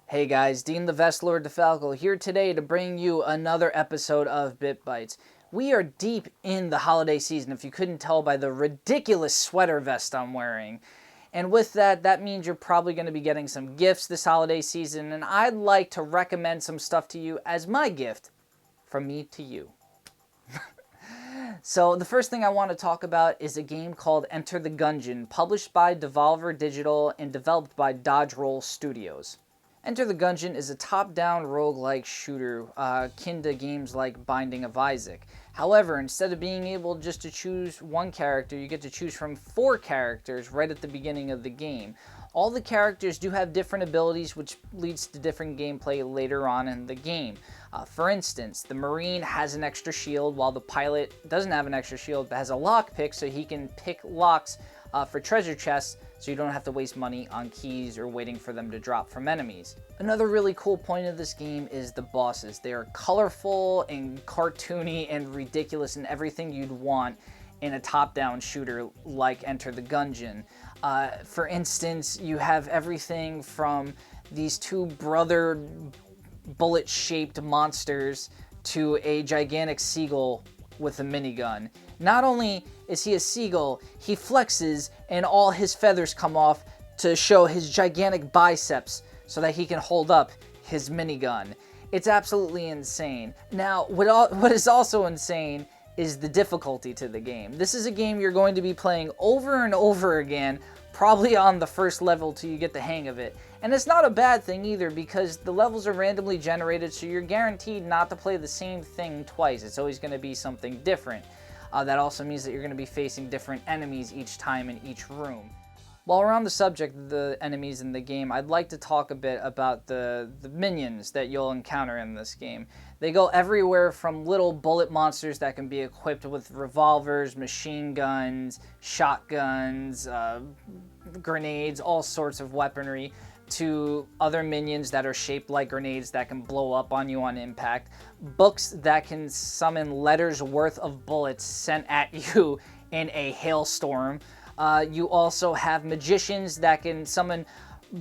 Hey guys, Dean the Vestlord DeFalco here today to bring you another episode of Bytes. We are deep in the holiday season, if you couldn't tell by the ridiculous sweater vest I'm wearing. And with that, that means you're probably going to be getting some gifts this holiday season, and I'd like to recommend some stuff to you as my gift from me to you. So the first thing I want to talk about is a game called Enter the Gungeon, published by Devolver Digital and developed by Dodge Roll Studios. Enter the Gungeon is a top-down roguelike shooter akin to games like Binding of Isaac. However, instead of being able just to choose one character, you get to choose from 4 characters right at the beginning of the game. All the characters do have different abilities, which leads to different gameplay later on in the game. For instance, the Marine has an extra shield, while the pilot doesn't have an extra shield, but has a lockpick, so he can pick locks for treasure chests, so you don't have to waste money on keys or waiting for them to drop from enemies. Another really cool point of this game is the bosses. They are colorful and cartoony and ridiculous and everything you'd want in a top-down shooter like Enter the Gungeon. For instance, you have everything from these 2 brother bullet-shaped monsters to a gigantic seagull with a minigun. Not only is he a seagull, he flexes and all his feathers come off to show his gigantic biceps so that he can hold up his minigun. It's absolutely insane. Now, what is also insane is the difficulty to the game. This is a game you're going to be playing over and over again, probably on the first level till you get the hang of it. And it's not a bad thing either, because the levels are randomly generated, so you're guaranteed not to play the same thing twice. It's always going to be something different. That also means that you're going to be facing different enemies each time in each room. While we're on the subject of the enemies in the game, I'd like to talk a bit about the minions that you'll encounter in this game. They go everywhere from little bullet monsters that can be equipped with revolvers, machine guns, shotguns, grenades, all sorts of weaponry, to other minions that are shaped like grenades that can blow up on you on impact, books that can summon letters worth of bullets sent at you in a hailstorm. You also have magicians that can summon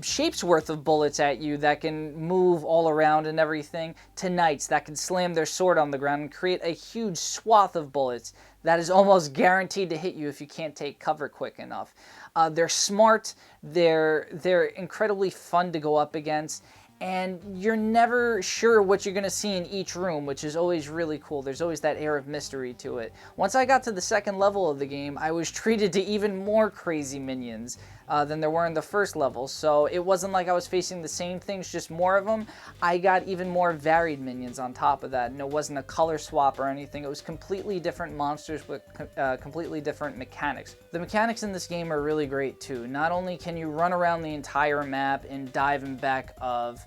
shapes worth of bullets at you that can move all around and everything, to knights that can slam their sword on the ground and create a huge swath of bullets that is almost guaranteed to hit you if you can't take cover quick enough. They're smart, they're incredibly fun to go up against, and you're never sure what you're going to see in each room, which is always really cool. There's always that air of mystery to it. Once I got to the second level of the game, I was treated to even more crazy minions than there were in the first level, so it wasn't like I was facing the same things, just more of them. I got even more varied minions on top of that, and it wasn't a color swap or anything. It was completely different monsters with completely different mechanics. The mechanics in this game are really great too. Not only can you run around the entire map and dive in back of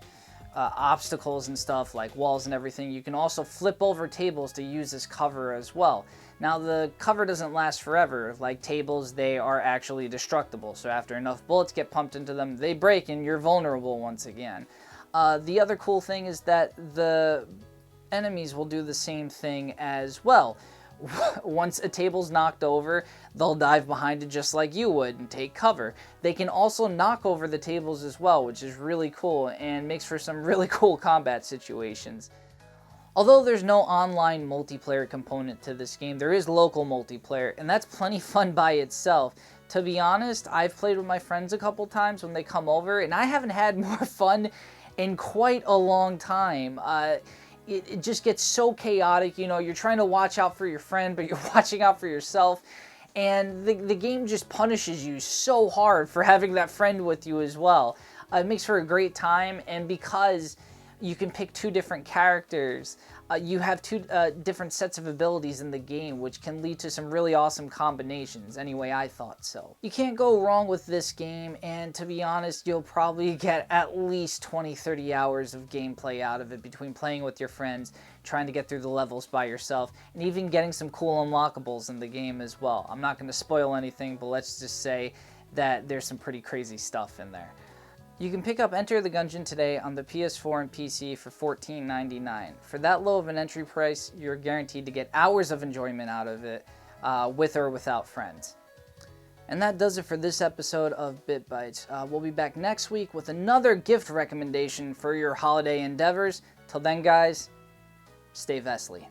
obstacles and stuff like walls and everything, you can also flip over tables to use as cover as well. Now, the cover doesn't last forever. Like tables, they are actually destructible, so after enough bullets get pumped into them, they break and you're vulnerable once again. The other cool thing is that the enemies will do the same thing as well. Once a table's knocked over, they'll dive behind it just like you would and take cover. They can also knock over the tables as well, which is really cool and makes for some really cool combat situations. Although there's no online multiplayer component to this game, there is local multiplayer, and that's plenty fun by itself. To be honest, I've played with my friends a couple times when they come over, and I haven't had more fun in quite a long time. It just gets so chaotic, you know, you're trying to watch out for your friend, but you're watching out for yourself, and the game just punishes you so hard for having that friend with you as well. It makes for a great time, and because you can pick 2 different characters, you have 2 different sets of abilities in the game, which can lead to some really awesome combinations. Anyway, I thought so. You can't go wrong with this game, and to be honest, you'll probably get at least 20-30 hours of gameplay out of it between playing with your friends, trying to get through the levels by yourself, and even getting some cool unlockables in the game as well. I'm not going to spoil anything, but let's just say that there's some pretty crazy stuff in there. You can pick up Enter the Gungeon today on the PS4 and PC for $14.99. For that low of an entry price, you're guaranteed to get hours of enjoyment out of it, with or without friends. And that does it for this episode of Bytes. We'll be back next week with another gift recommendation for your holiday endeavors. Till then, guys, stay Vesely.